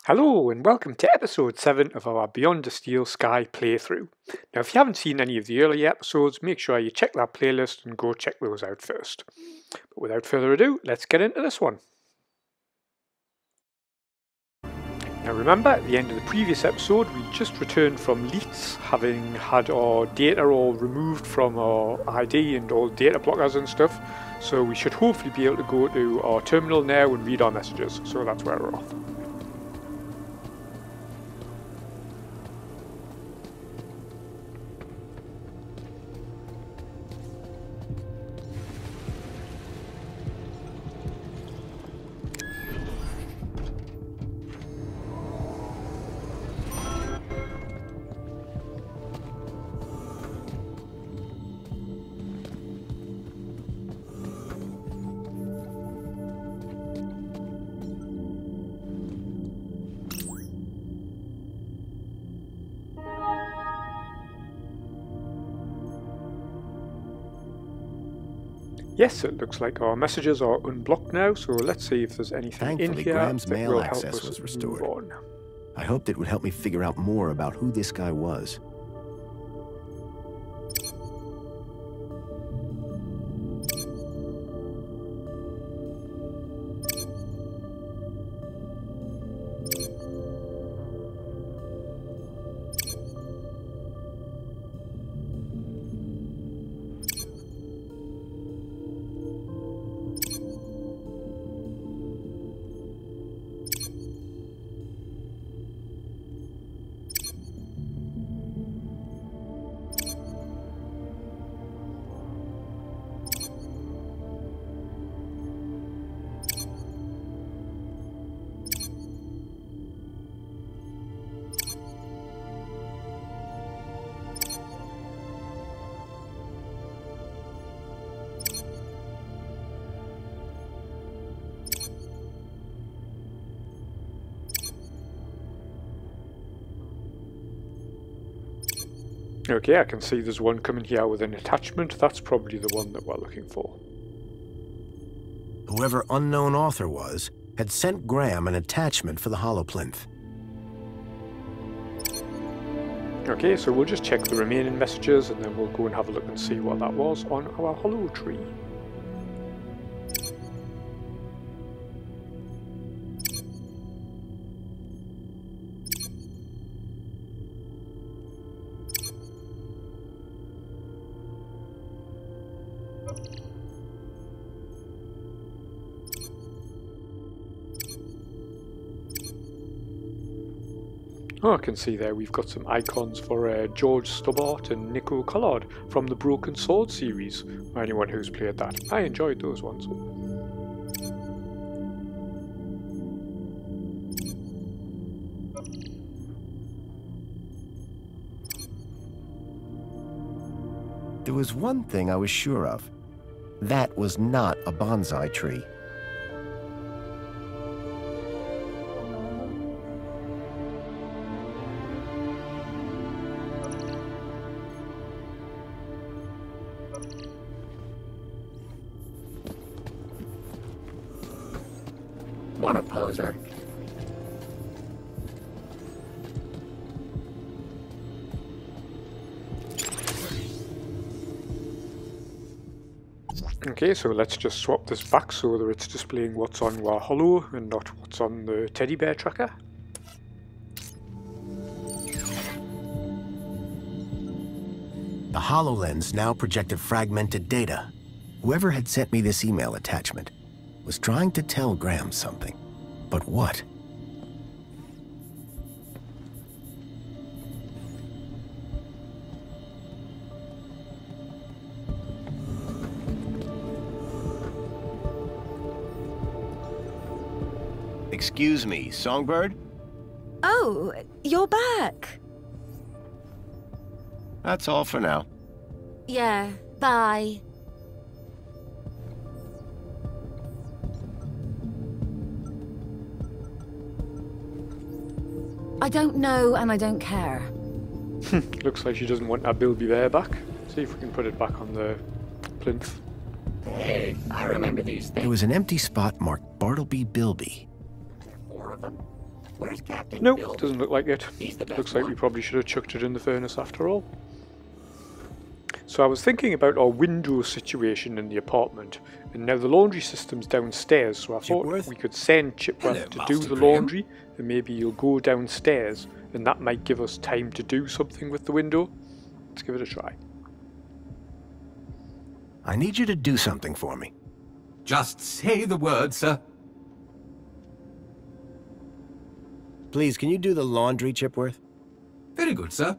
Hello and welcome to episode 7 of our Beyond the Steel Sky playthrough. Now if you haven't seen any of the earlier episodes, make sure you check that playlist and go check those out first. But without further ado, let's get into this one. Now remember, at the end of the previous episode, we just returned from Leeds, having had our data all removed from our ID and all data blockers and stuff. So we should hopefully be able to go to our terminal now and read our messages. So that's where we're off. Yes, it looks like our messages are unblocked now, so let's see if there's anything in here Graham's that mail will help access us was restored. move on. I hoped it would help me figure out more about who this guy was. Okay, I can see there's one coming here with an attachment. That's probably the one that we're looking for. Whoever unknown author was had sent Graham an attachment for the holoplinth. Okay, so we'll just check the remaining messages and then we'll go and have a look and see what that was on our hollow tree. Oh, I can see there we've got some icons for George Stubbart and Nico Collard from the Broken Sword series, or anyone who's played that. I enjoyed those ones. There was one thing I was sure of. That was not a bonsai tree. What a poser. Okay, so let's just swap this back so that it's displaying what's on our hollow and not what's on the teddy bear tracker. The HoloLens now projected fragmented data. Whoever had sent me this email attachment was trying to tell Graham something. But what? Excuse me, Songbird? Oh, you're back. That's all for now. Yeah, bye. I don't know and I don't care. Looks like she doesn't want our Bilby Bear back. See if we can put it back on the plinth. Hey, I remember these things. There was an empty spot marked Bartleby Bilby. 4 of them. Where's Captain Nope, Bill? doesn't look like it. He's the best Looks like one. we probably should have chucked it in the furnace after all. So I was thinking about our window situation in the apartment, and now the laundry system's downstairs, so I thought Chipworth? we could send Chipworth Hello, to Master do the Graham. laundry, and maybe he'll go downstairs, and that might give us time to do something with the window. Let's give it a try. I need you to do something for me. Just say the word, sir. Please, can you do the laundry, Chipworth? Very good, sir.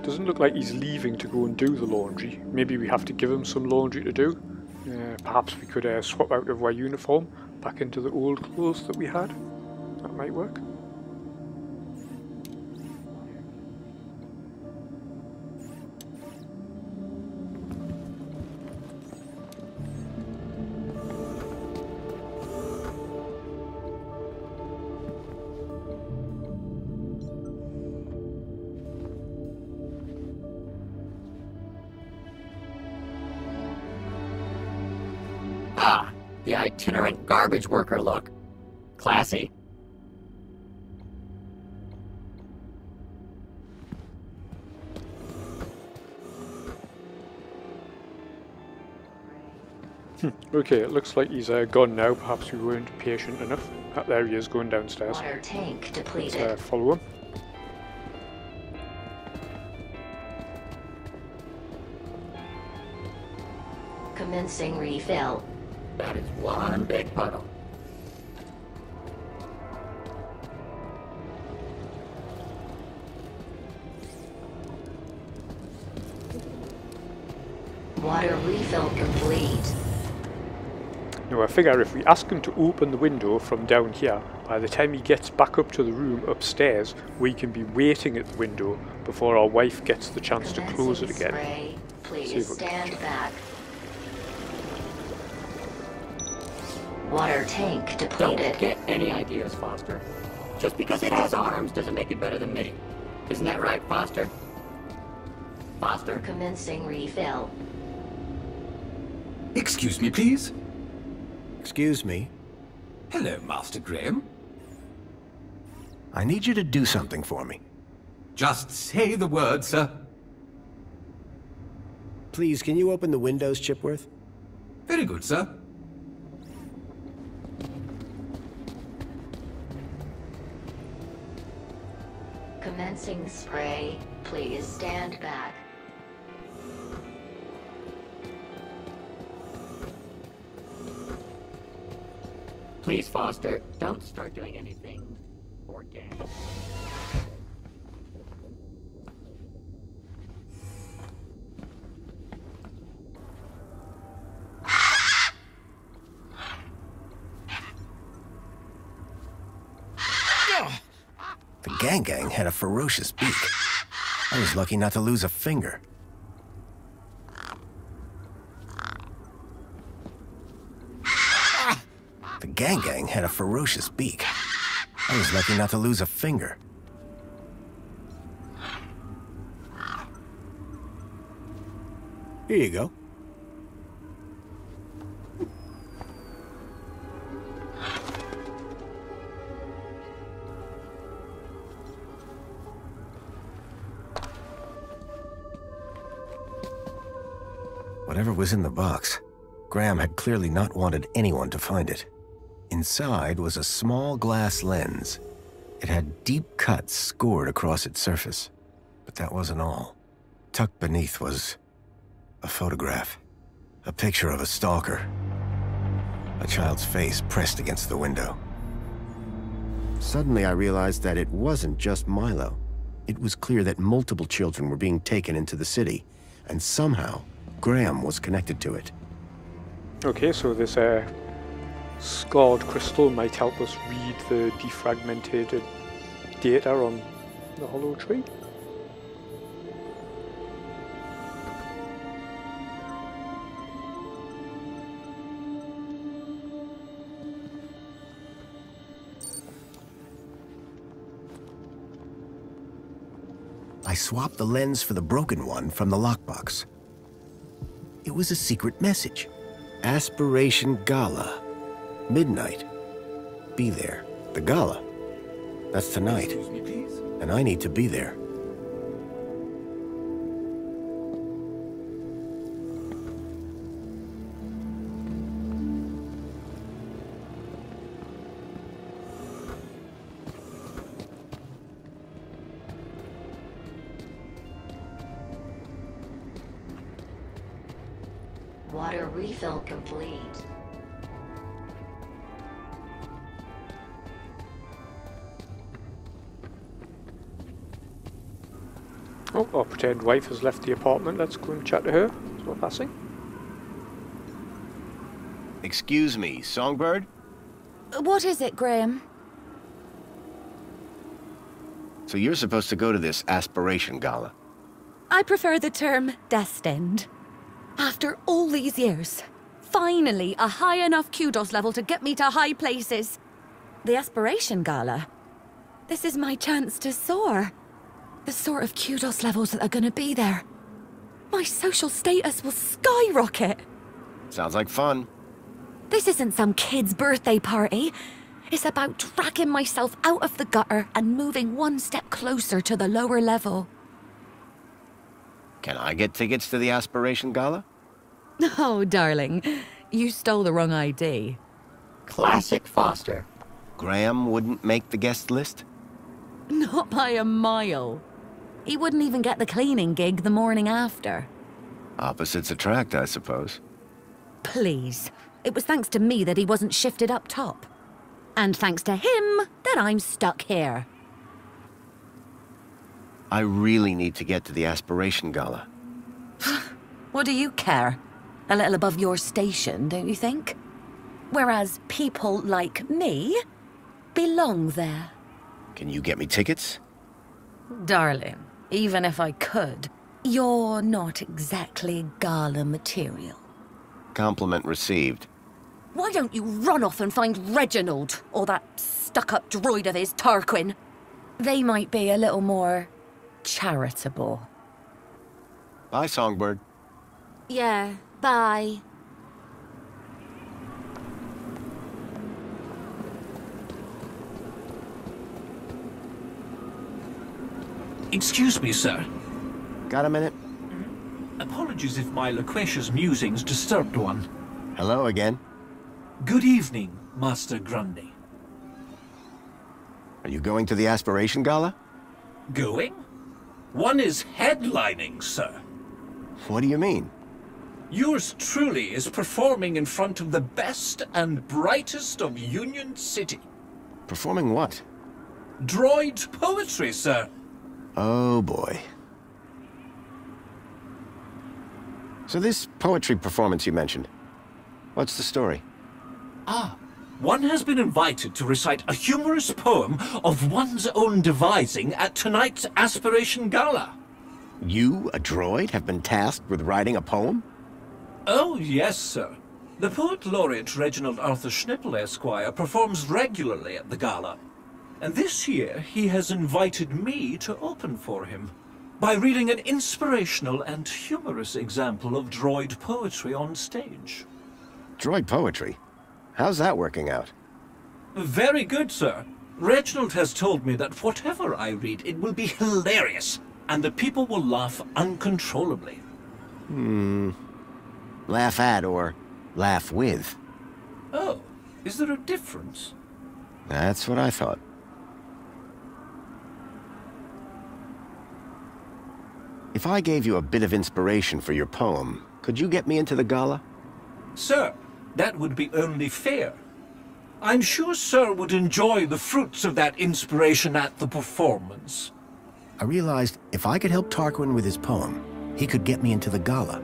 Doesn't look like he's leaving to go and do the laundry. Maybe we have to give him some laundry to do. Perhaps we could swap out of our uniform back into the old clothes that we had. That might work. Ah, the itinerant garbage worker look. Classy. Okay, it looks like he's gone now. Perhaps we weren't patient enough. Ah, there he is, going downstairs. Water tank depleted. Let's follow him. Commencing refill. That is one big puddle. Water refill complete. Now I figure if we ask him to open the window from down here, by the time he gets back up to the room upstairs, we can be waiting at the window before our wife gets the chance to close it again. Spray. See Please if we can stand check. back. Water tank Don't depleted. get any ideas, Foster. Just because it has arms doesn't make it better than me. Isn't that right, Foster? Foster? Commencing refill. Excuse me, please. Excuse me. Hello, Master Graham. I need you to do something for me. Just say the word, sir. Please, can you open the windows, Chipworth? Very good, sir. Commencing spray. Please stand back. Please, Foster, don't start doing anything organic. The gang had a ferocious beak. I was lucky not to lose a finger. The gang had a ferocious beak. I was lucky not to lose a finger. Here you go. Whatever was in the box, Graham had clearly not wanted anyone to find it. Inside was a small glass lens. It had deep cuts scored across its surface. But that wasn't all. Tucked beneath was a photograph. A picture of a stalker. A child's face pressed against the window. Suddenly I realized that it wasn't just Milo. It was clear that multiple children were being taken into the city, and somehow Graham was connected to it. Okay, so this scarred crystal might help us read the defragmented data on the hollow tree. I swapped the lens for the broken one from the lockbox. It was a secret message. Aspiration Gala. Midnight. Be there. The gala. That's tonight. Excuse me, please. And I need to be there. Water refill complete. Oh, our pretend wife has left the apartment. Let's go and chat to her as we're passing. Excuse me, Songbird? What is it, Graham? So you're supposed to go to this Aspiration Gala. I prefer the term destined. After all these years, finally a high enough kudos level to get me to high places. The Aspiration Gala. This is my chance to soar. The sort of kudos levels that are gonna be there. My social status will skyrocket. Sounds like fun. This isn't some kid's birthday party. It's about dragging myself out of the gutter and moving one step closer to the lower level. Can I get tickets to the Aspiration Gala? Oh, darling, you stole the wrong ID. Classic Foster. Graham wouldn't make the guest list? Not by a mile. He wouldn't even get the cleaning gig the morning after. Opposites attract, I suppose. Please. It was thanks to me that he wasn't shifted up top. And thanks to him that I'm stuck here. I really need to get to the Aspiration Gala. What do you care? A little above your station, don't you think? Whereas people like me belong there. Can you get me tickets? Darling, even if I could, you're not exactly gala material. Compliment received. Why don't you run off and find Reginald, or that stuck-up droid of his, Tarquin? They might be a little more charitable. Bye, Songbird. Yeah, bye. Excuse me, sir. Got a minute? Apologies if my loquacious musings disturbed one. Hello again. Good evening, Master Grundy. Are you going to the Aspiration Gala? Going? One is headlining, sir. What do you mean? Yours truly is performing in front of the best and brightest of Union City. Performing what? Droid poetry, sir. Oh boy. So this poetry performance you mentioned, what's the story? One has been invited to recite a humorous poem of one's own devising at tonight's Aspiration Gala. You, a droid, have been tasked with writing a poem? Oh, yes, sir. The poet laureate Reginald Arthur Schnipple, Esquire, performs regularly at the gala. And this year he has invited me to open for him by reading an inspirational and humorous example of droid poetry on stage. Droid poetry? How's that working out? Very good, sir. Reginald has told me that whatever I read, it will be hilarious, and the people will laugh uncontrollably. Laugh at or laugh with? Oh, is there a difference? That's what I thought. If I gave you a bit of inspiration for your poem, could you get me into the gala? Sir, that would be only fair. I'm sure sir would enjoy the fruits of that inspiration at the performance. I realized if I could help Tarquin with his poem, he could get me into the gala.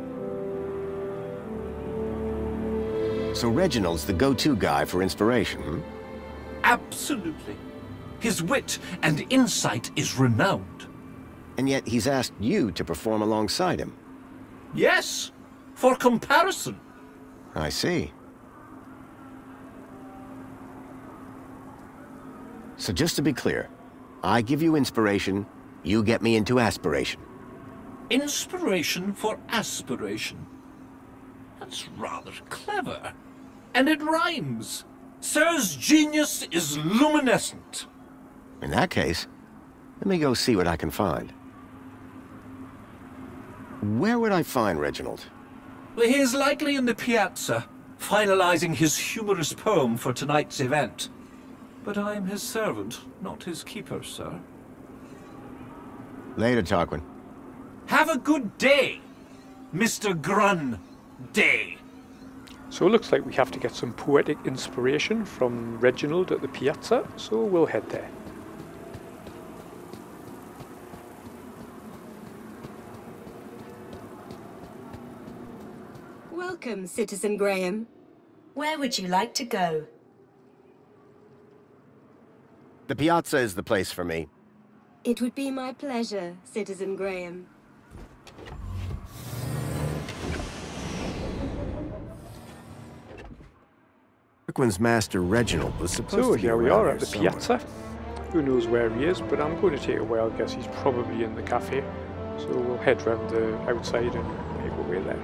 So Reginald's the go-to guy for inspiration, hmm? Absolutely. His wit and insight is renowned. And yet he's asked you to perform alongside him. Yes, for comparison. I see. So just to be clear, I give you inspiration, You get me into aspiration. Inspiration for aspiration. That's rather clever. And it rhymes. Sir's genius is luminescent. In that case, let me go see what I can find. Where would I find Reginald? He is likely in the piazza, finalizing his humorous poem for tonight's event. But I am his servant, not his keeper, sir. Later, Tarquin. Have a good day, Mr. Grun Day. So it looks like we have to get some poetic inspiration from Reginald at the piazza, so we'll head there. Welcome, Citizen Graham. Where would you like to go? The piazza is the place for me. It would be my pleasure, Citizen Graham. Tarquin's master Reginald was supposed So to be here we around are here at the somewhere. piazza. Who knows where he is, but I'm going to take a wild guess he's probably in the cafe. So we'll head round the outside and make our way there.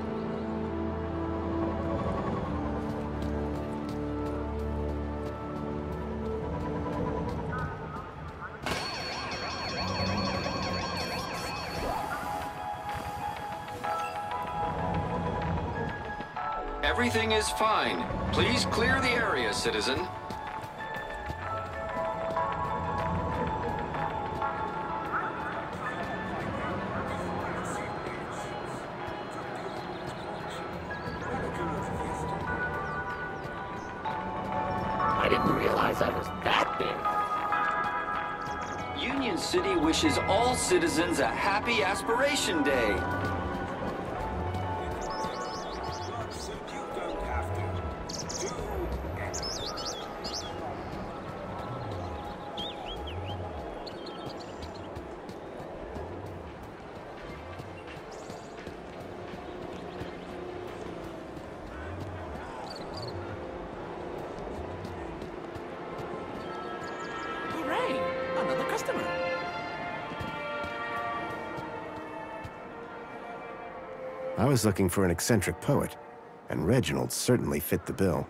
Everything is fine. Please clear the area, citizen. I didn't realize I was that big. Union City wishes all citizens a happy Aspiration Day. Hooray! Another customer. I was looking for an eccentric poet, and Reginald certainly fit the bill.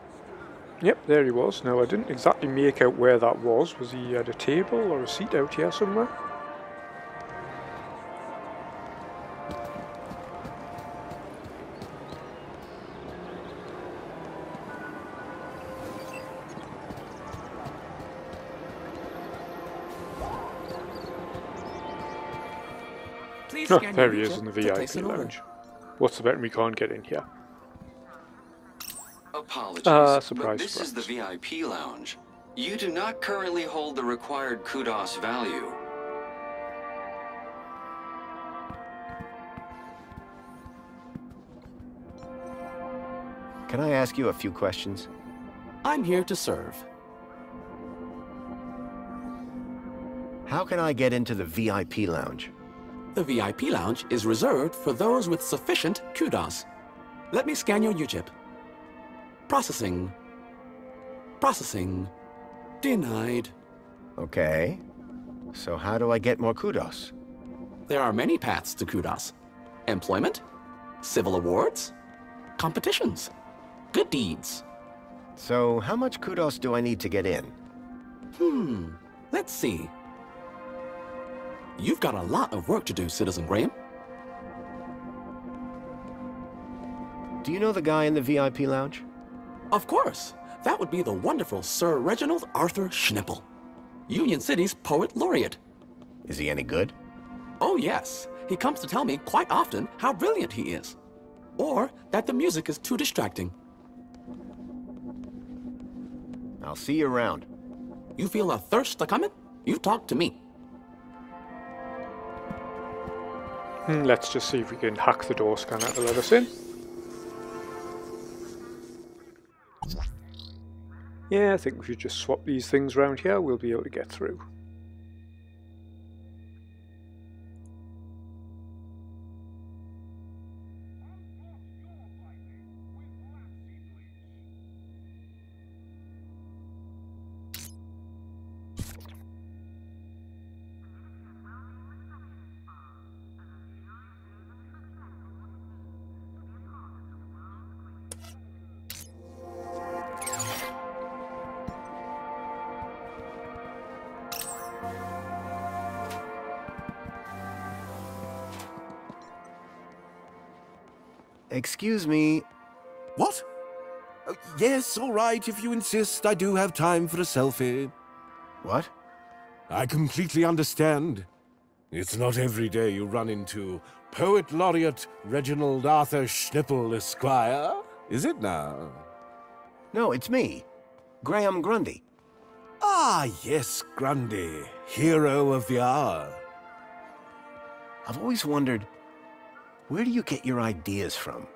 Yep, there he was. Now, I didn't exactly make out where that was. Was he at a table or a seat out here somewhere? Please Oh, scan there your he is reader in the to place VIP an order. lounge. What's the bet we can't get in here? Apologies, surprise, but this is the surprise. VIP lounge. You do not currently hold the required kudos value. Can I ask you a few questions? I'm here to serve. How can I get into the VIP lounge? The VIP lounge is reserved for those with sufficient kudos. Let me scan your UChip. Processing. Processing. Denied. Okay. So how do I get more kudos? There are many paths to kudos. Employment, civil awards, competitions, good deeds. So how much kudos do I need to get in? Let's see. You've got a lot of work to do, Citizen Graham. Do you know the guy in the VIP lounge? Of course. That would be the wonderful Sir Reginald Arthur Schnippel, Union City's Poet Laureate. Is he any good? Oh yes, he comes to tell me quite often how brilliant he is. Or that the music is too distracting. I'll see you around. You feel a thirst a-comin'? You talk to me. Let's just see if we can hack the door scanner to let us in. Yeah, I think if you just swap these things around here, we'll be able to get through. Excuse me. What? Yes, all right, if you insist. I do have time for a selfie. What? I completely understand. It's not every day you run into Poet Laureate Reginald Arthur Schnippel, Esquire, is it now? No, it's me. Graham Grundy. Ah, yes, Grundy, hero of the hour. I've always wondered, where do you get your ideas from?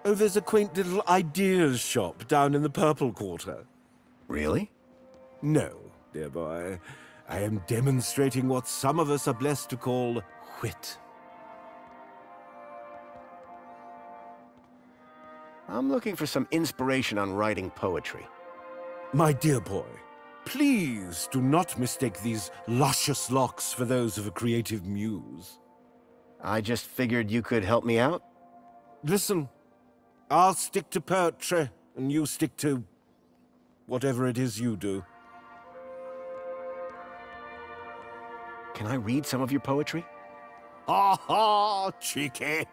Oh, there's a quaint little ideas shop down in the Purple Quarter. Really? No, dear boy. I am demonstrating what some of us are blessed to call wit. I'm looking for some inspiration on writing poetry. My dear boy, please do not mistake these luscious locks for those of a creative muse. I just figured you could help me out. Listen, I'll stick to poetry, and you stick to whatever it is you do. Can I read some of your poetry? Ha ha, cheeky.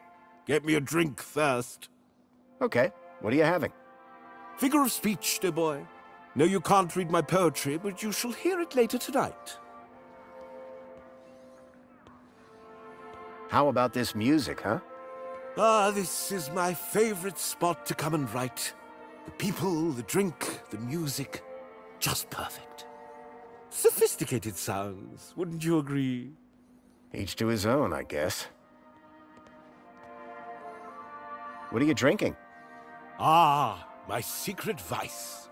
Get me a drink first. Okay, what are you having? Figure of speech, dear boy. No, you can't read my poetry, but you shall hear it later tonight. How about this music, huh? Ah, this is my favorite spot to come and write. The people, the drink, the music, just perfect. Sophisticated sounds, wouldn't you agree? Each to his own, I guess. What are you drinking? Ah, my secret vice.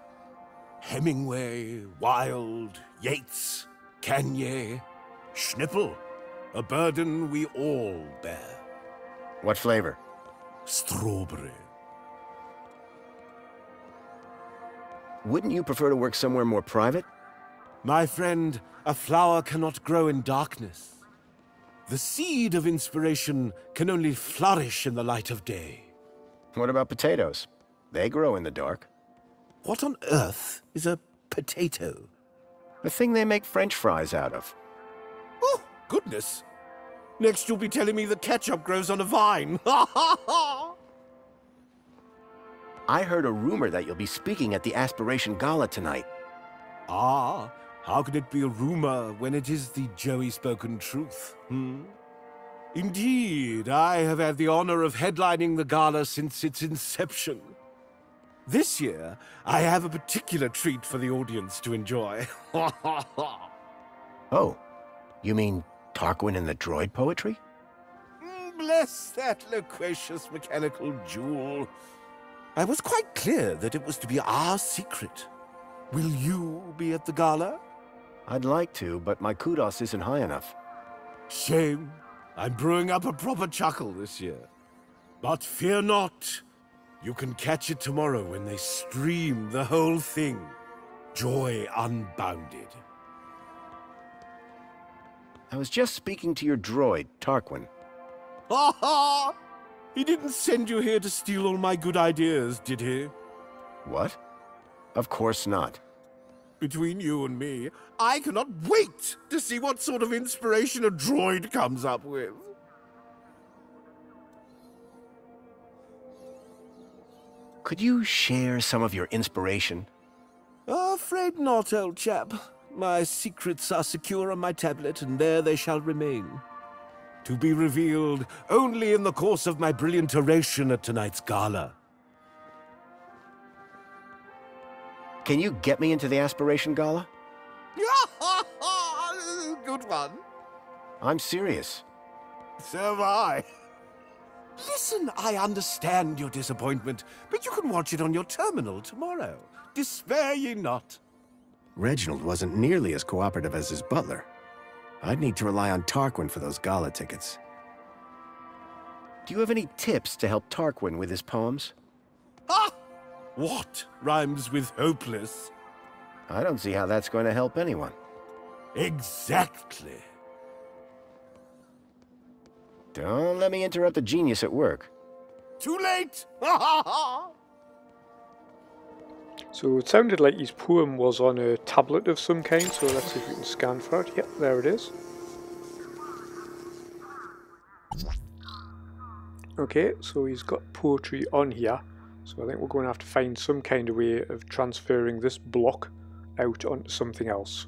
Hemingway, Wilde, Yeats, Kanye, Schnippel, a burden we all bear. What flavor? Strawberry. Wouldn't you prefer to work somewhere more private? My friend, a flower cannot grow in darkness. The seed of inspiration can only flourish in the light of day. What about potatoes? They grow in the dark. What on earth is a potato? The thing they make French fries out of. Oh, goodness. Next you'll be telling me that ketchup grows on a vine. Ha ha ha! I heard a rumor that you'll be speaking at the Aspiration Gala tonight. Ah, how can it be a rumor when it is the Joey-spoken truth, Indeed, I have had the honor of headlining the gala since its inception. This year, I have a particular treat for the audience to enjoy. Oh, you mean Tarquin and the droid poetry? Bless that loquacious mechanical jewel. I was quite clear that it was to be our secret. Will you be at the gala? I'd like to, but my kudos isn't high enough. Shame. I'm brewing up a proper chuckle this year. But fear not. You can catch it tomorrow when they stream the whole thing. Joy unbounded. I was just speaking to your droid, Tarquin. Ha ha! He didn't send you here to steal all my good ideas, did he? What? Of course not. Between you and me, I cannot wait to see what sort of inspiration a droid comes up with. Could you share some of your inspiration? Afraid not, old chap. My secrets are secure on my tablet, and there they shall remain. To be revealed only in the course of my brilliant oration at tonight's gala. Can you get me into the Aspiration Gala? Good one. I'm serious. So am I. Listen, I understand your disappointment, but you can watch it on your terminal tomorrow. Despair ye not. Reginald wasn't nearly as cooperative as his butler. I'd need to rely on Tarquin for those gala tickets. Do you have any tips to help Tarquin with his poems? Ah! What rhymes with hopeless? I don't see how that's going to help anyone. Exactly. Don't let me interrupt the genius at work. Too late! So it sounded like his poem was on a tablet of some kind, so let's see if we can scan for it. Yep, there it is. Okay, so he's got poetry on here, so I think we're going to have to find some kind of way of transferring this block out onto something else.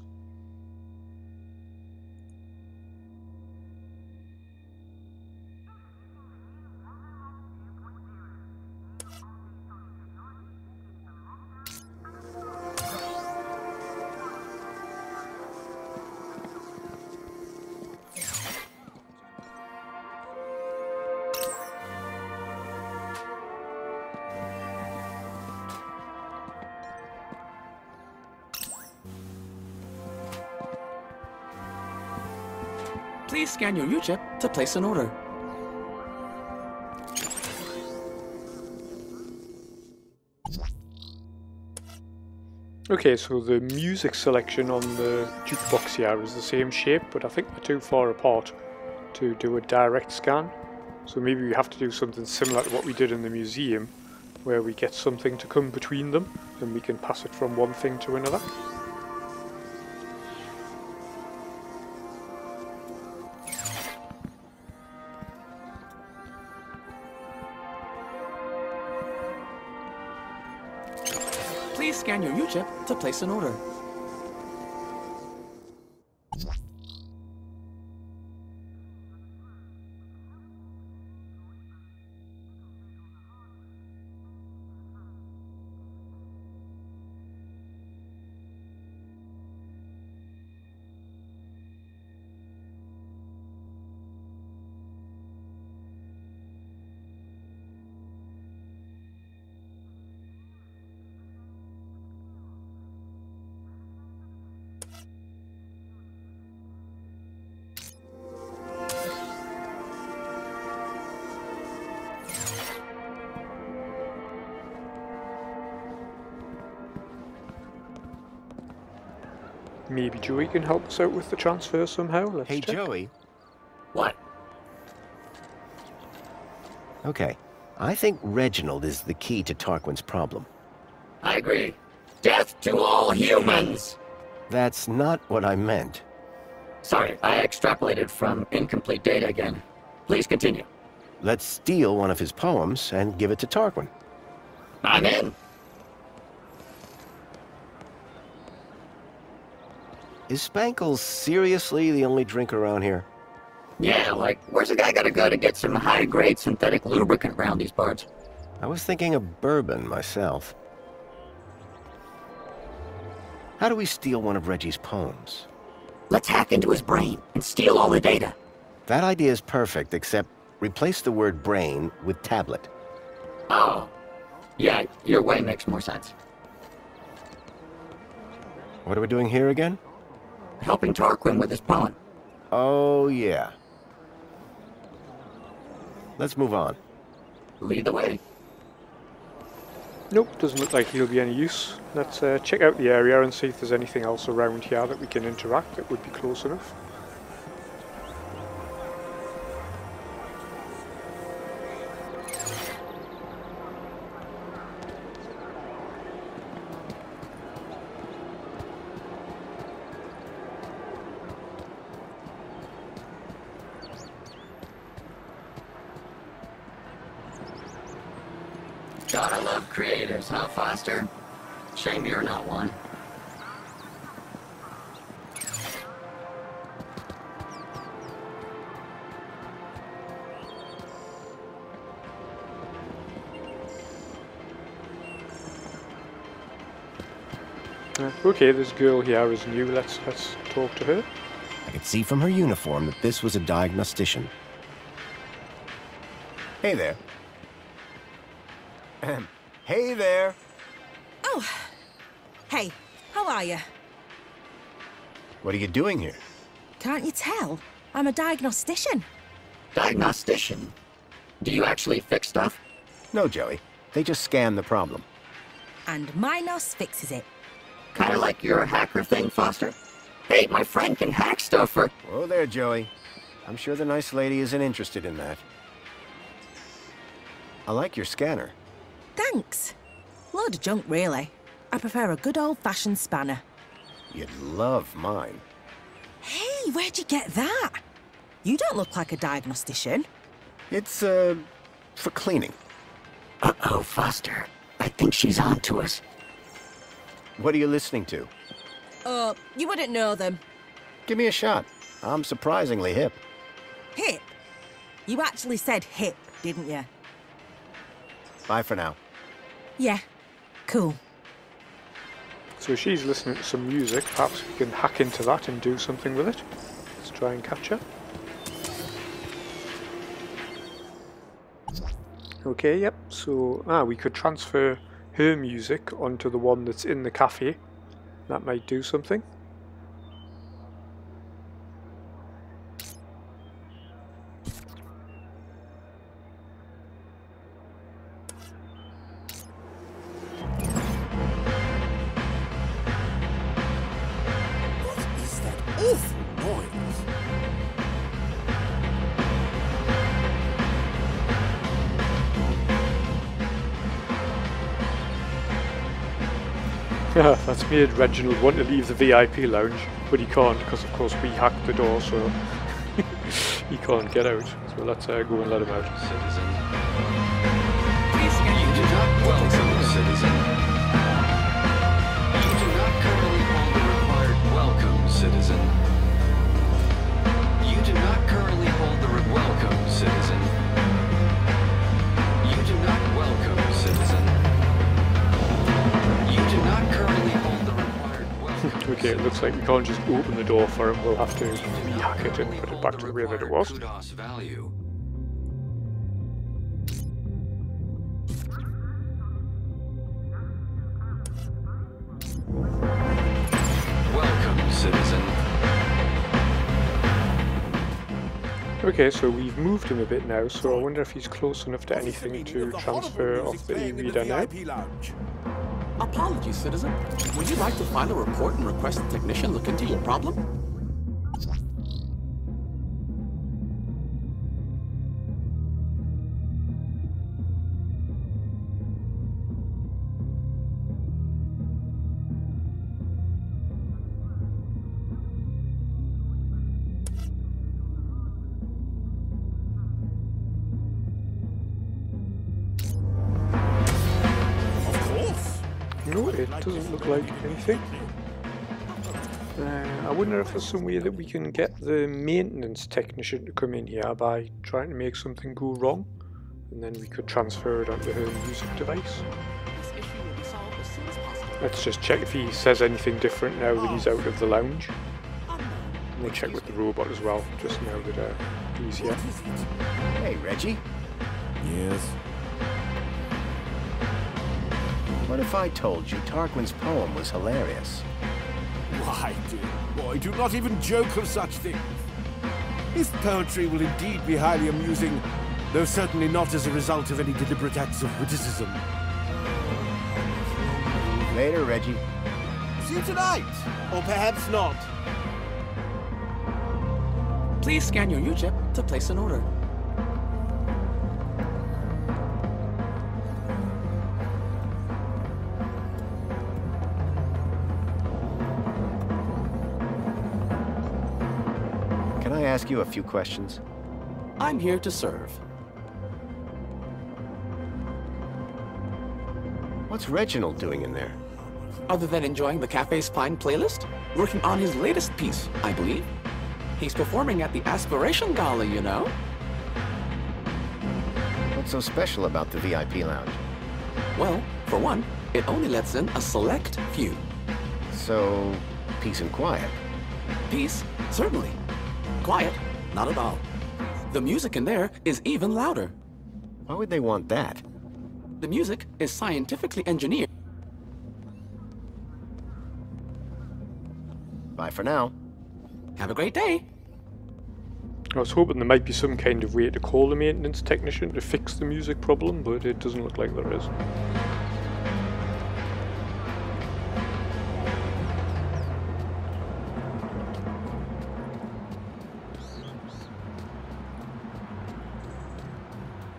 Please scan your UChip to place an order. Okay, so the music selection on the jukebox here is the same shape, but I think they're too far apart to do a direct scan. So maybe we have to do something similar to what we did in the museum, where we get something to come between them, and we can pass it from one thing to another. Please scan your UChip to place an order. Maybe Joey can help us out with the transfer somehow. Let's Hey, check. Joey. What? Okay, I think Reginald is the key to Tarquin's problem. I agree. Death to all humans! That's not what I meant. Sorry, I extrapolated from incomplete data again. Please continue. Let's steal one of his poems and give it to Tarquin. I'm in. Is Spankles seriously the only drink around here? Yeah, like, where's a guy gotta go to get some high-grade synthetic lubricant around these parts? I was thinking of bourbon myself. How do we steal one of Reggie's poems? Let's hack into his brain and steal all the data. That idea is perfect, except replace the word brain with tablet. Oh. Yeah, your way makes more sense. What are we doing here again? Helping Tarquin with his poem. Oh, yeah. Let's move on. Lead the way. Nope, doesn't look like he'll be any use. Let's check out the area and see if there's anything else around here that we can interact that would be close enough. Gotta love creators, huh, Foster? Shame you're not one. Okay, this girl here is new. Let's talk to her. I could see from her uniform that this was a diagnostician. Hey there. Hey there. Oh. Hey, how are you? What are you doing here? Can't you tell? I'm a diagnostician. Diagnostician? Do you actually fix stuff? No, Joey. They just scan the problem. And Minos fixes it. Kinda like your hacker thing, Foster? Hey, my friend can hack stuff for... Whoa there, Joey. I'm sure the nice lady isn't interested in that. I like your scanner. Thanks. Load of junk, really. I prefer a good old-fashioned spanner. You'd love mine. Hey, where'd you get that? You don't look like a diagnostician. It's, for cleaning. Uh-oh, Foster. I think she's on to us. What are you listening to? You wouldn't know them. Give me a shot. I'm surprisingly hip. Hip? You actually said hip, didn't you? Bye for now. Yeah. Cool. So she's listening to some music. Perhaps we can hack into that and do something with it. Let's try and catch her. Okay, yep. So we could transfer her music onto the one that's in the cafe. That might do something. That's made Reginald want to leave the VIP lounge, but he can't because of course we hacked the door, so he can't get out. So let's go and let him out. Citizen. You do not welcome, citizen. You do not currently hold the required welcome, citizen. You do not currently hold the welcome, citizen. You do not welcome, citizen. You do not currently hold the required welcome. Okay, it looks like we can't just open the door for him. We'll have to rehack it and put it back to the way that it was. Kudos value. Welcome, citizen. Okay, so we've moved him a bit now, so I wonder if he's close enough to anything to transfer off the e-reader now. Apologies, citizen. Would you like to file a report and request a technician look into your problem? No, it doesn't look like anything. I wonder if there's some way that we can get the maintenance technician to come in here by trying to make something go wrong, and then we could transfer it onto her music device. Let's just check if he says anything different now that he's out of the lounge. And we'll check with the robot as well, just now that he's here. Hey, Reggie. Yes? What if I told you Tarquin's poem was hilarious? Why, dear boy, do not even joke of such things. His poetry will indeed be highly amusing, though certainly not as a result of any deliberate acts of witticism. Later, Reggie. See you tonight, or perhaps not. Please scan your UChip to place an order. Can I ask you a few questions? I'm here to serve. What's Reginald doing in there? Other than enjoying the cafe's fine playlist, working on his latest piece, I believe. He's performing at the Aspiration Gala, you know? What's so special about the VIP lounge? Well, for one, it only lets in a select few. So, peace and quiet. Peace, certainly. Quiet, not at all. The music in there is even louder. Why would they want that? The music is scientifically engineered. Bye for now. Have a great day. I was hoping there might be some kind of way to call the maintenance technician to fix the music problem, but it doesn't look like there is.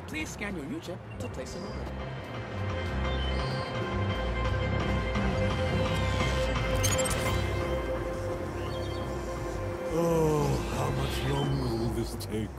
Please scan your UChip to place an order. Oh, how much longer will this take?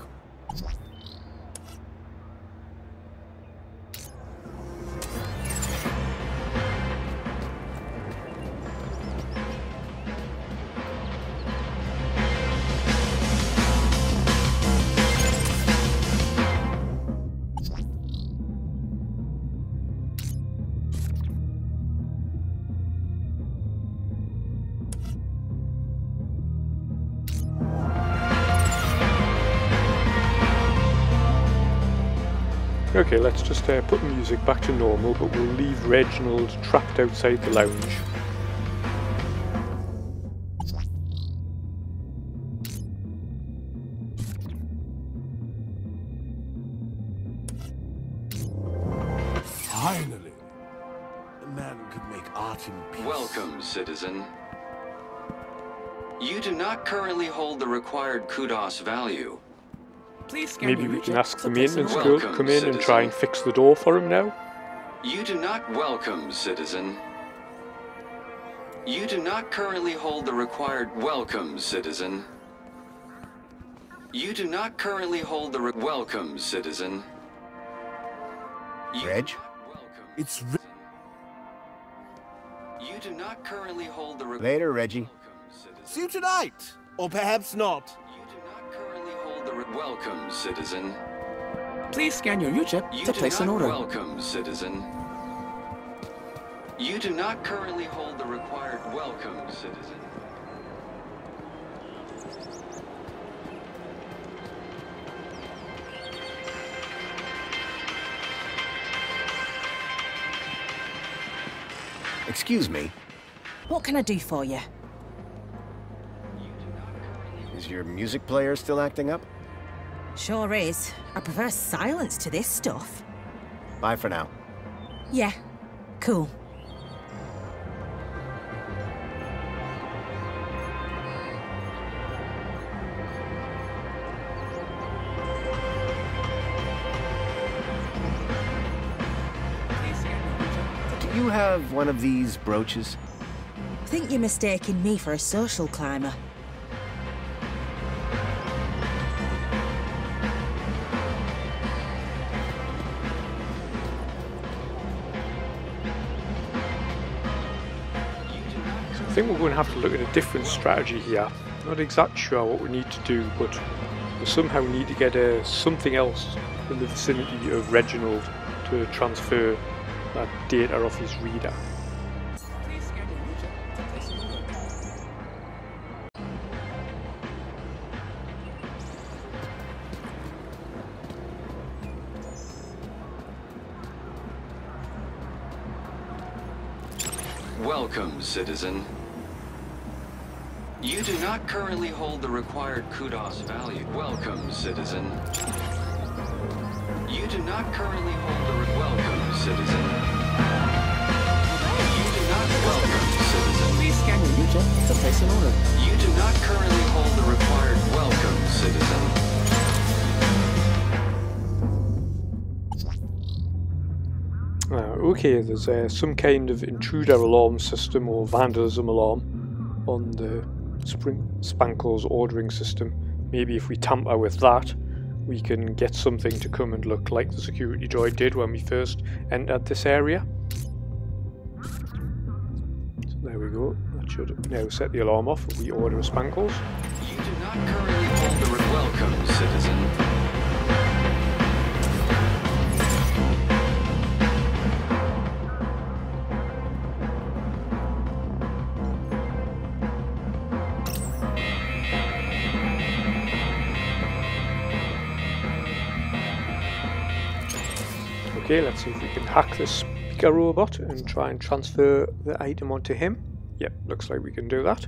Okay, let's just put the music back to normal, but we'll leave Reginald trapped outside the lounge. Finally! A man could make art in peace. Welcome, citizen. You do not currently hold the required kudos value. Please scan Maybe your we can chip ask the to place an maintenance order. girl to come in and try and fix the door for him now. You do not welcome, citizen. You do not currently hold the required welcome, citizen. You do not currently hold the welcome, citizen. Reg? It's You do not currently hold the Later, Reggie. See you tonight! Or perhaps not. You do not currently hold the welcome, citizen. Please scan your chip to place an order. Welcome, citizen. You do not currently hold the required welcome, citizen. Excuse me. What can I do for you? Is your music player still acting up? Sure is. I prefer silence to this stuff. Bye for now. Yeah, cool. Do you have one of these brooches? Think you're mistaking me for a social climber. I think we're going to have to look at a different strategy here. Not exactly sure what we need to do, but we somehow need to get something else in the vicinity of Reginald to transfer that data off his reader. Please scan your chip to place an order. Welcome, citizen. You do not currently hold the required kudos value. Welcome, citizen. You do not currently hold the welcome, citizen. You do not welcome, citizen. Please scan your chip to place an order. You do not currently hold the required welcome, citizen. Okay, there's some kind of intruder alarm system or vandalism alarm on the Spankle's ordering system. Maybe if we tamper with that, we can get something to come and look like the security droid did when we first entered this area. So there we go. That should now set the alarm off if we order a Spankle's. You do not currently hold the welcome, citizen. Okay, let's see if we can hack this speaker robot and try and transfer the item onto him. Yep, looks like we can do that.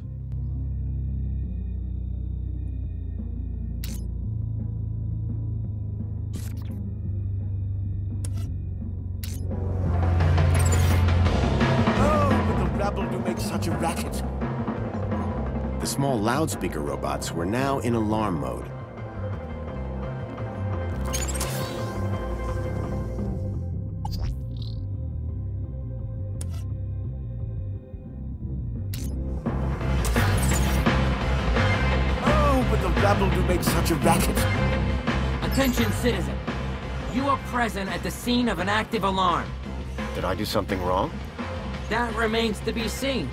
Oh, but the rabble do make such a racket. The small loudspeaker robots were now in alarm mode. Rabble do make such a racket. Attention, citizen. You are present at the scene of an active alarm. Did I do something wrong? That remains to be seen.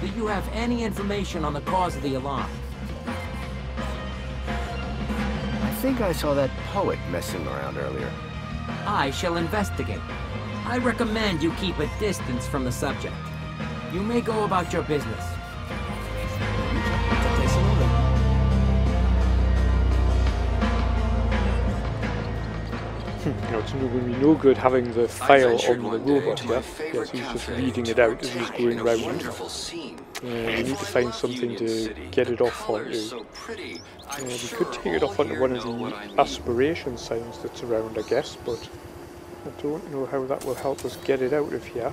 Do you have any information on the cause of the alarm? I think I saw that poet messing around earlier. I shall investigate. I recommend you keep a distance from the subject. You may go about your business. You know, it's going to be no good having the file ventured on the one day robot to here. my favorite Yes, he's just cafe, reading it out as he's overtaken going a round. wonderful scene. We need to find something to get it off onto. We could take it off onto one of the aspiration signs that's around, I guess, but I don't know how that will help us get it out of here.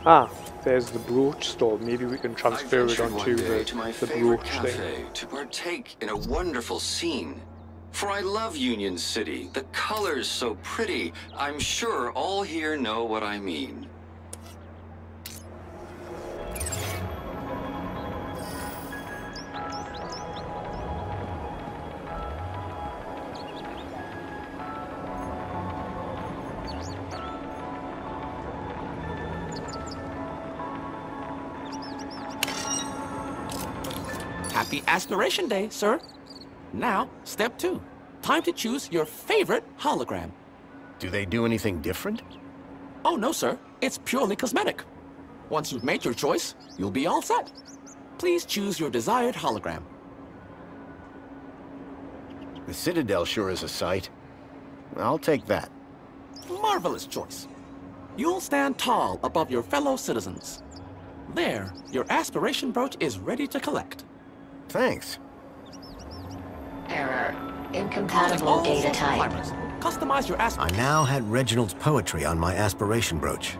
Ah, there's the brooch stall. Maybe we can transfer it onto the brooch thing. To partake in a wonderful scene. For I love Union City. The colors so pretty. I'm sure all here know what I mean. Happy Aspiration Day, sir. Now, step 2. Time to choose your favorite hologram. Do they do anything different? Oh, no, sir. It's purely cosmetic. Once you've made your choice, you'll be all set. Please choose your desired hologram. The Citadel sure is a sight. I'll take that. Marvelous choice. You'll stand tall above your fellow citizens. There, your aspiration brooch is ready to collect. Thanks. Error. Incompatible data type. Customize your I now had Reginald's poetry on my aspiration brooch.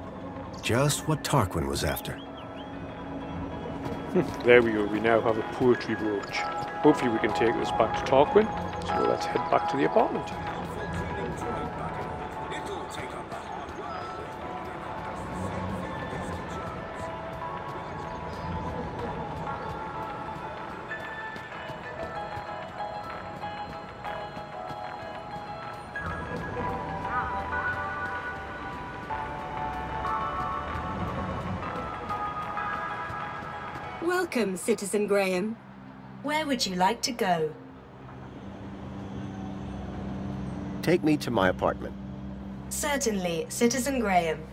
Just what Tarquin was after. There we go, we now have a poetry brooch. Hopefully we can take this back to Tarquin. So let's head back to the apartment. Welcome, Citizen Graham. Where would you like to go? Take me to my apartment. Certainly, Citizen Graham.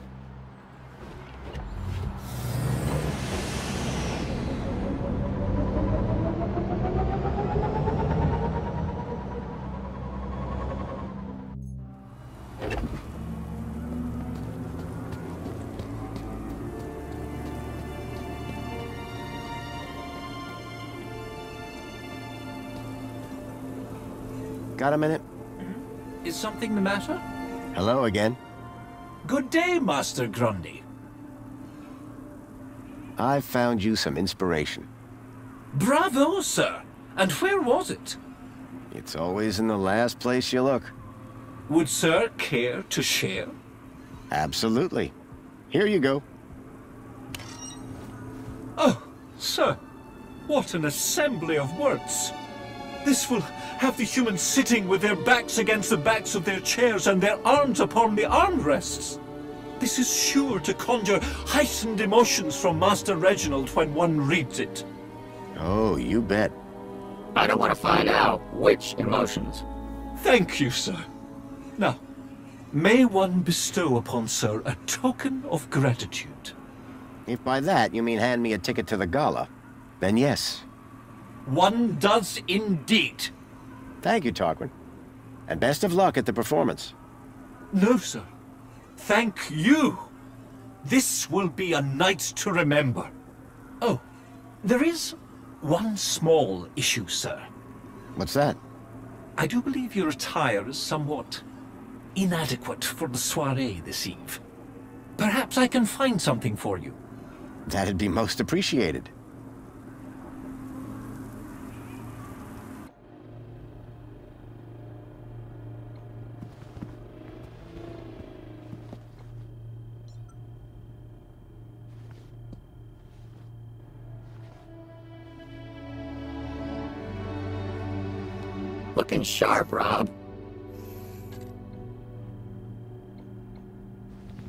Got a minute? Is something the matter? Hello again. Good day, Master Grundy. I've found you some inspiration. Bravo, sir. And where was it? It's always in the last place you look. Would sir care to share? Absolutely. Here you go. Oh, sir. What an assembly of words. This will have the humans sitting with their backs against the backs of their chairs and their arms upon the armrests. This is sure to conjure heightened emotions from Master Reginald when one reads it. Oh, you bet. I don't want to find out which emotions. Thank you, sir. Now, may one bestow upon sir a token of gratitude? If by that you mean hand me a ticket to the gala, then yes. One does indeed. Thank you, Tarquin. And best of luck at the performance. No, sir. Thank you. This will be a night to remember. Oh, there is one small issue, sir. What's that? I do believe your attire is somewhat inadequate for the soirée this eve. Perhaps I can find something for you. That'd be most appreciated. Looking sharp, Rob.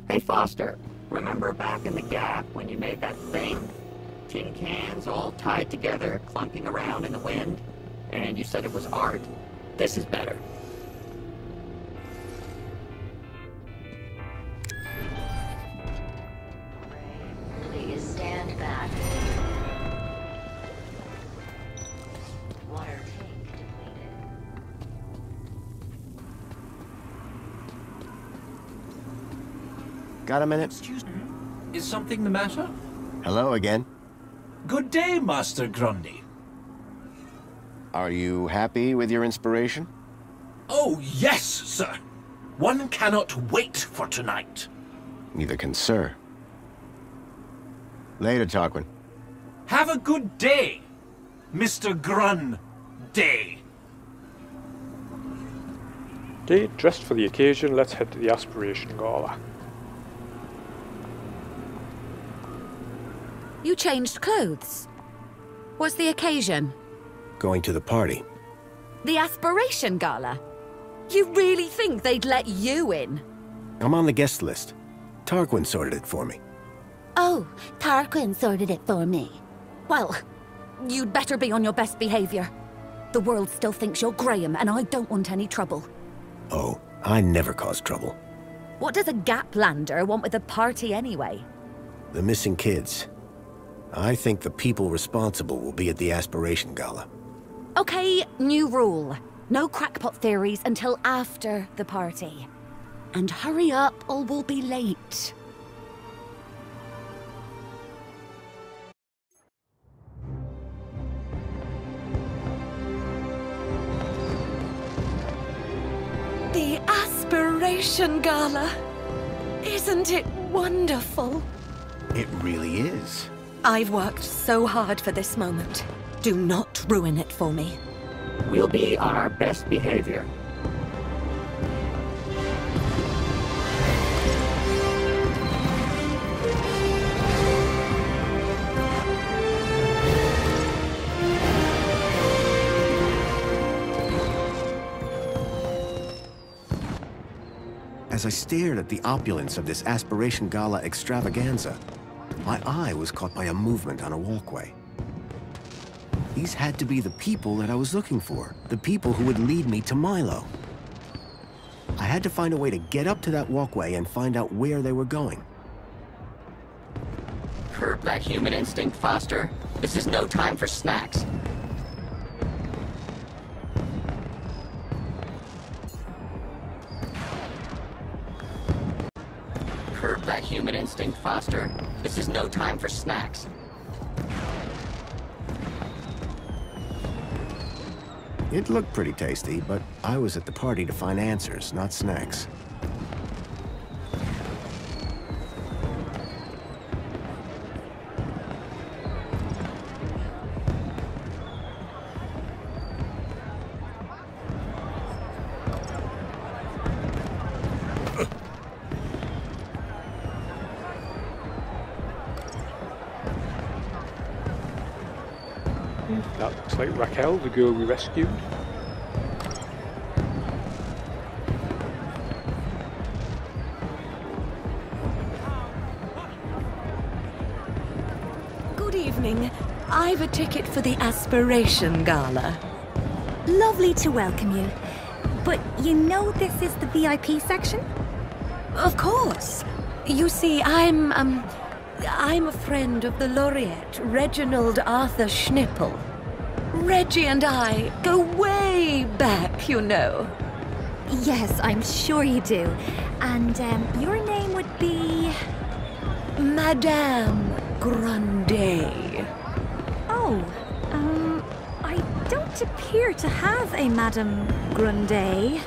Hey, Foster, remember back in the Gap when you made that thing? Tin cans all tied together, clunking around in the wind? And you said it was art? This is better. Please stand back. Water tank depleted. Got a minute? Excuse me. Is something the matter? Hello again. Good day, Master Grundy. Are you happy with your inspiration? Oh, yes, sir. One cannot wait for tonight. Neither can Sir. Later, Tarquin. Have a good day, Mr. Grundy. Okay, dressed for the occasion, let's head to the Aspiration Gala. You changed clothes. What's the occasion? Going to the party. The Aspiration Gala? You really think they'd let you in? I'm on the guest list. Tarquin sorted it for me. Oh, Tarquin sorted it for me. Well, you'd better be on your best behavior. The world still thinks you're Graham, and I don't want any trouble. Oh, I never cause trouble. What does a Gaplander want with a party anyway? The missing kids. I think the people responsible will be at the Aspiration Gala. Okay, new rule. No crackpot theories until after the party. And hurry up or we'll be late. The Aspiration Gala. Isn't it wonderful? It really is. I've worked so hard for this moment. Do not ruin it for me. We'll be on our best behavior. As I stared at the opulence of this Aspiration Gala extravaganza, my eye was caught by a movement on a walkway. These had to be the people that I was looking for, the people who would lead me to Milo. I had to find a way to get up to that walkway and find out where they were going. Curb that human instinct, Foster. This is no time for snacks. Curb that human instinct, Foster. This is no time for snacks. It looked pretty tasty, but I was at the party to find answers, not snacks. That looks like Raquel, the girl we rescued. Good evening. I've a ticket for the Aspiration Gala. Lovely to welcome you. But you know this is the VIP section? Of course. You see, I'm a friend of the laureate, Reginald Arthur Schnippel. Reggie and I go way back, you know. Yes, I'm sure you do. And your name would be... Madame Grundy. Oh, I don't appear to have a Madame Grundy.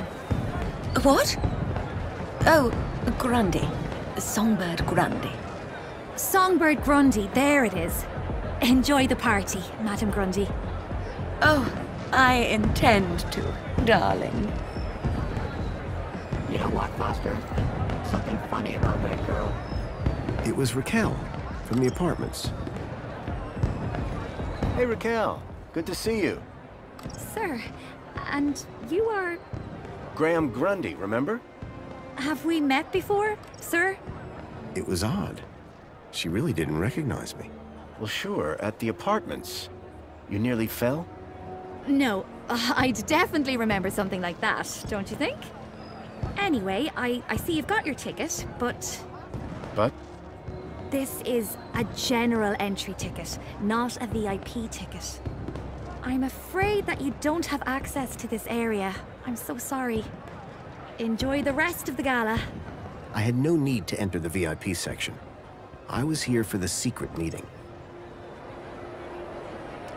What? Oh, Grundy. Songbird Grundy. Songbird Grundy, there it is. Enjoy the party, Madame Grundy. Oh, I intend to, darling. You know what, Foster? Something funny about that girl. It was Raquel, from the apartments. Hey, Raquel. Good to see you. Sir, and you are... Graham Grundy, remember? Have we met before, sir? It was odd. She really didn't recognize me. Well, sure, at the apartments. You nearly fell? No, I'd definitely remember something like that, don't you think? Anyway, I see you've got your ticket, but... But? This is a general entry ticket, not a VIP ticket. I'm afraid that you don't have access to this area. I'm so sorry. Enjoy the rest of the gala. I had no need to enter the VIP section. I was here for the secret meeting.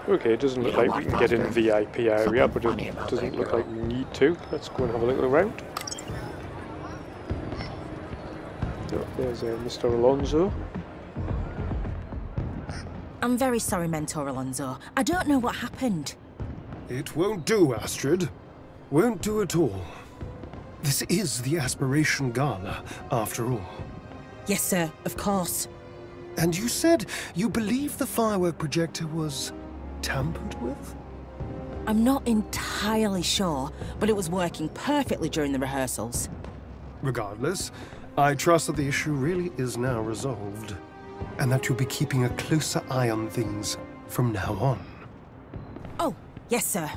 Okay, it doesn't look like we can get in the VIP area, but it doesn't look like we need to. Let's go and have a look around. Oh, there's Mr. Alonso. I'm very sorry, Mentor Alonso. I don't know what happened. It won't do, Astrid. Won't do at all. This is the Aspiration Gala, after all. Yes, sir, of course. And you said you believe the firework projector was tampered with? I'm not entirely sure, but it was working perfectly during the rehearsals. Regardless, I trust that the issue really is now resolved, and that you'll be keeping a closer eye on things from now on. Oh, yes, sir.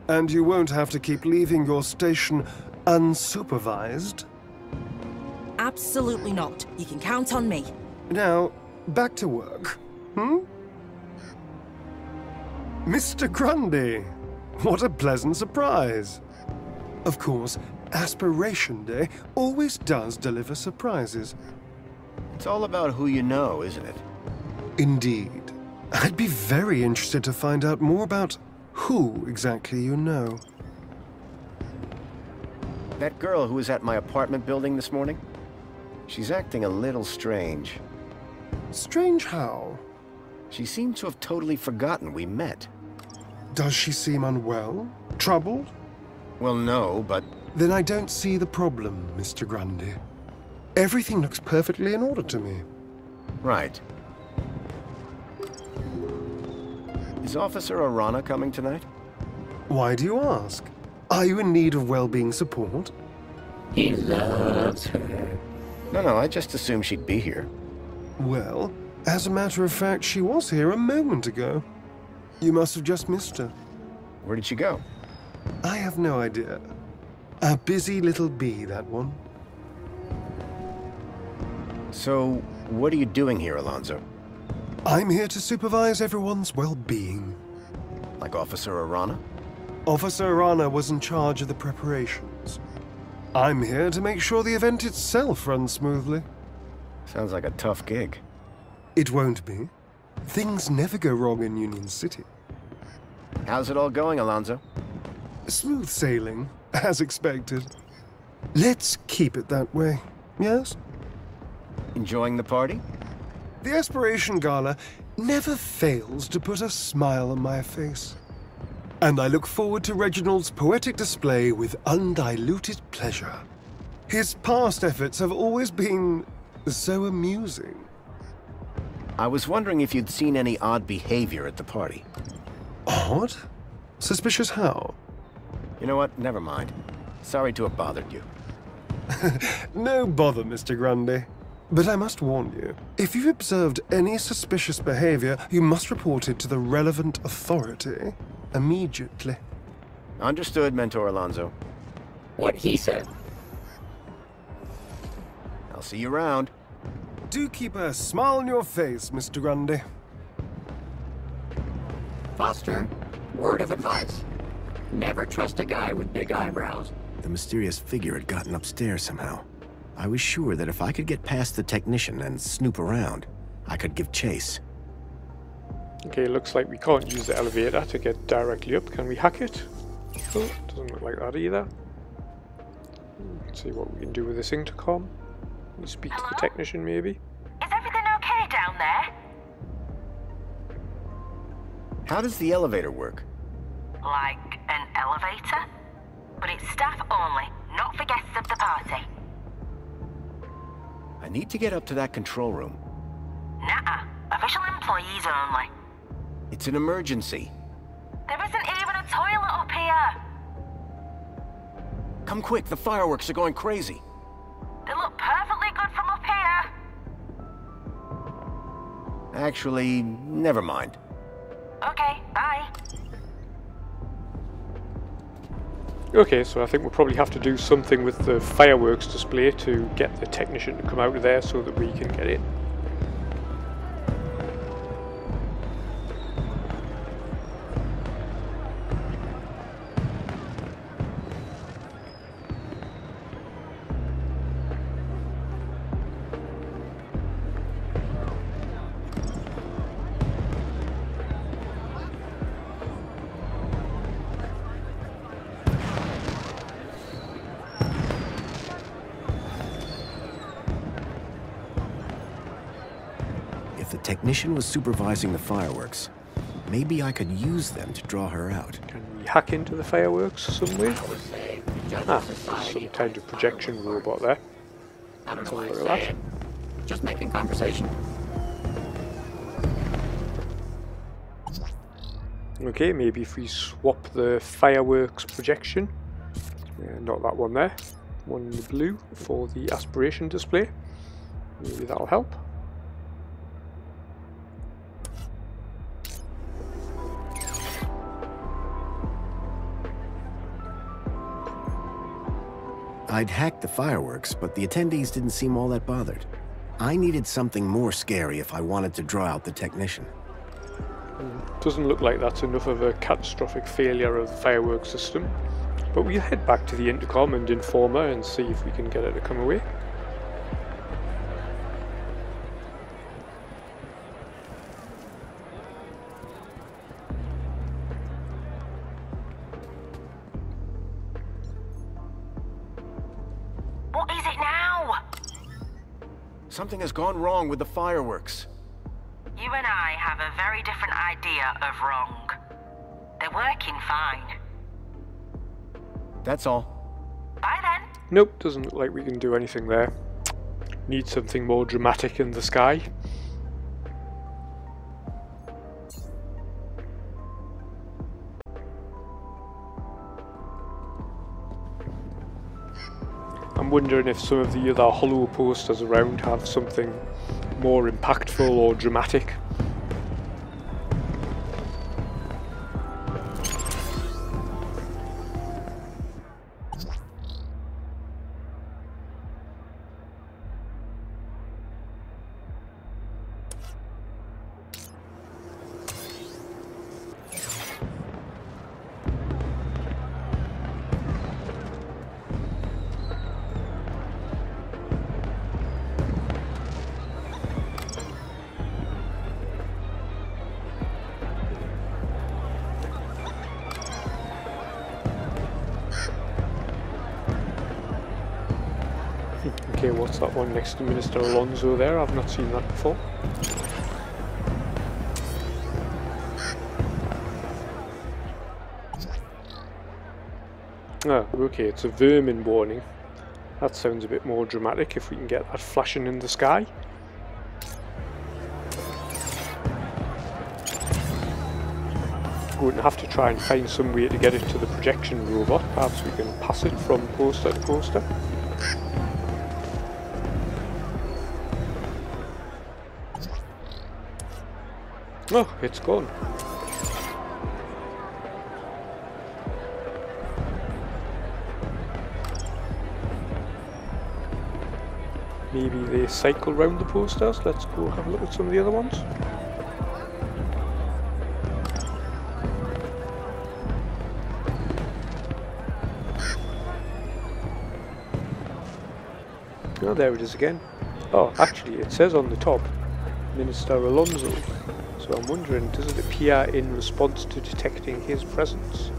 And you won't have to keep leaving your station unsupervised? Absolutely not. You can count on me. Now, back to work, Mr. Grundy, what a pleasant surprise. Of course, Aspiration Day always does deliver surprises. It's all about who you know, isn't it? Indeed. I'd be very interested to find out more about who exactly you know. That girl who was at my apartment building this morning? She's acting a little strange. Strange how? She seems to have totally forgotten we met. Does she seem unwell? Troubled? Well, no, but... Then I don't see the problem, Mr. Grundy. Everything looks perfectly in order to me. Right. Is Officer Arana coming tonight? Why do you ask? Are you in need of well-being support? He loves her. No, I just assumed she'd be here. Well, as a matter of fact, she was here a moment ago. You must have just missed her. Where did she go? I have no idea. A busy little bee, that one. So, what are you doing here, Alonso? I'm here to supervise everyone's well-being. Like Officer Arana? Officer Arana was in charge of the preparations. I'm here to make sure the event itself runs smoothly. Sounds like a tough gig. It won't be. Things never go wrong in Union City. How's it all going, Alonso? Smooth sailing, as expected. Let's keep it that way, yes? Enjoying the party? The Aspiration Gala never fails to put a smile on my face. And I look forward to Reginald's poetic display with undiluted pleasure. His past efforts have always been so amusing. I was wondering if you'd seen any odd behavior at the party. Odd? Suspicious how? You know what? Never mind. Sorry to have bothered you. No bother, Mr. Grundy. But I must warn you, if you've observed any suspicious behavior, you must report it to the relevant authority immediately. Understood, Mentor Alonso. What he said. I'll see you around. Do keep a smile on your face, Mr. Grundy. Foster, word of advice. Never trust a guy with big eyebrows. The mysterious figure had gotten upstairs somehow. I was sure that if I could get past the technician and snoop around, I could give chase. Okay, looks like we can't use the elevator to get directly up. Can we hack it? Oh, doesn't look like that either. Let's see what we can do with this intercom. We speak to the technician, maybe. Is everything okay down there? How does the elevator work? Like an elevator? But it's staff only, not for guests of the party. I need to get up to that control room. Nuh-uh. Official employees only. It's an emergency. There isn't even a toilet up here. Come quick, the fireworks are going crazy. They look perfectly good from up here. Actually, never mind. Okay, bye. Okay, so I think we'll probably have to do something with the fireworks display to get the technician to come out of there so that we can get in. technician was supervising the fireworks. Maybe I could use them to draw her out. Can we hack into the fireworks some way? Some kind of projection robot there. I don't Let's know have a why look I at say that. it. Just making conversation. Okay, maybe if we swap the fireworks projection, not that one there, one in the blue for the aspiration display, maybe that'll help. I'd hacked the fireworks, but the attendees didn't seem all that bothered. I needed something more scary if I wanted to draw out the technician. Doesn't look like that's enough of a catastrophic failure of the fireworks system, but we'll head back to the intercom and inform her and see if we can get her to come away. What is it now? Something has gone wrong with the fireworks. You and I have a very different idea of wrong. They're working fine. That's all. Bye then. Nope, doesn't look like we can do anything there. Need something more dramatic in the sky. I'm wondering if some of the other hollow posters around have something more impactful or dramatic. Okay, what's that one next to Minister Alonso there? I've not seen that before. Ah, okay, it's a vermin warning. That sounds a bit more dramatic if we can get that flashing in the sky. Going to have to try and find some way to get it to the projection robot. Perhaps we can pass it from poster to poster. Oh, it's gone. Maybe they cycle round the posters. Let's go have a look at some of the other ones. Oh, there it is again. Oh, actually, it says on the top, Minister Alonso. So I'm wondering, does it appear in response to detecting his presence?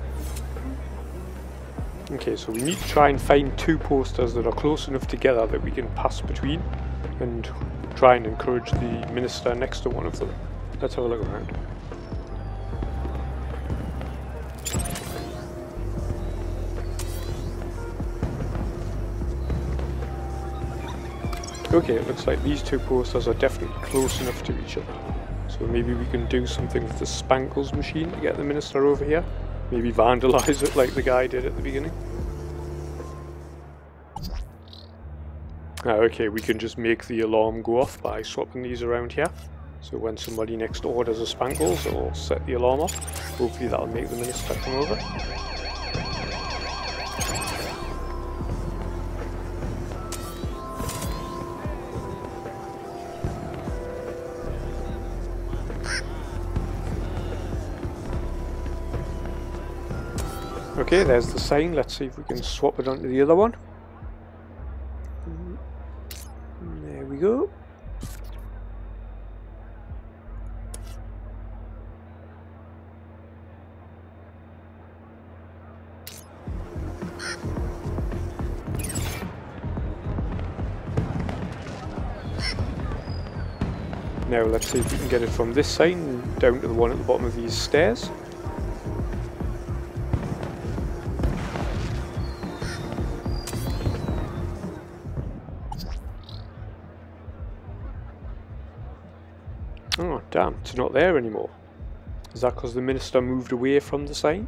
Okay, so we need to try and find two posters that are close enough together that we can pass between and try and encourage the minister next to one of them. Let's have a look around. Okay, it looks like these two posters are definitely close enough to each other. So maybe we can do something with the Spankles machine to get the minister over here. Maybe vandalise it like the guy did at the beginning. Okay, we can just make the alarm go off by swapping these around here. So when somebody next orders a Spankles, it'll set the alarm off. Hopefully that'll make the minister come over. Okay, there's the sign. Let's see if we can swap it onto the other one. There we go. Now let's see if we can get it from this sign down to the one at the bottom of these stairs. Oh damn, it's not there anymore. Is that because the minister moved away from the sign?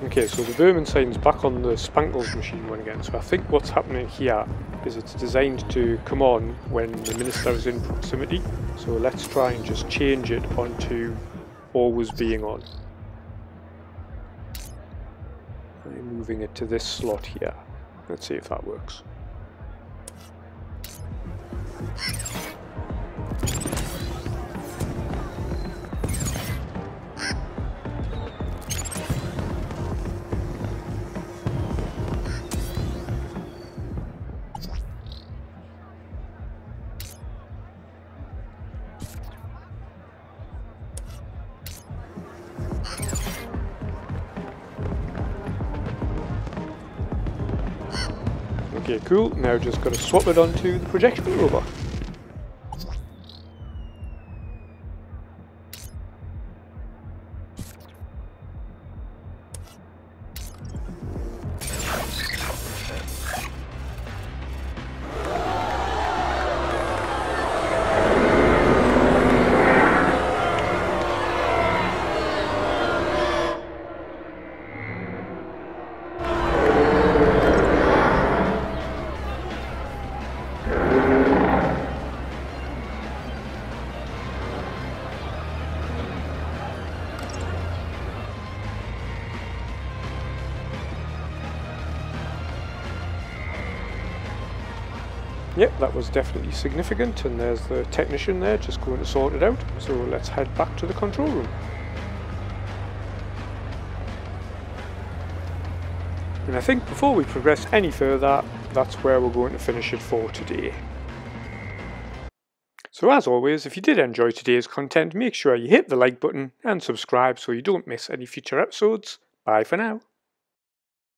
Okay, so the vermin sign's back on the Spankles machine one again, so I think what's happening here is it's designed to come on when the minister is in proximity, so let's try and just change it onto always being on. I'm moving it to this slot here. Let's see if that works. Okay, cool. Now just got to swap it onto the projection robot. Yep, that was definitely significant, and there's the technician there just going to sort it out. So let's head back to the control room. And I think before we progress any further, that's where we're going to finish it for today. So as always, if you did enjoy today's content, make sure you hit the like button and subscribe so you don't miss any future episodes. Bye for now.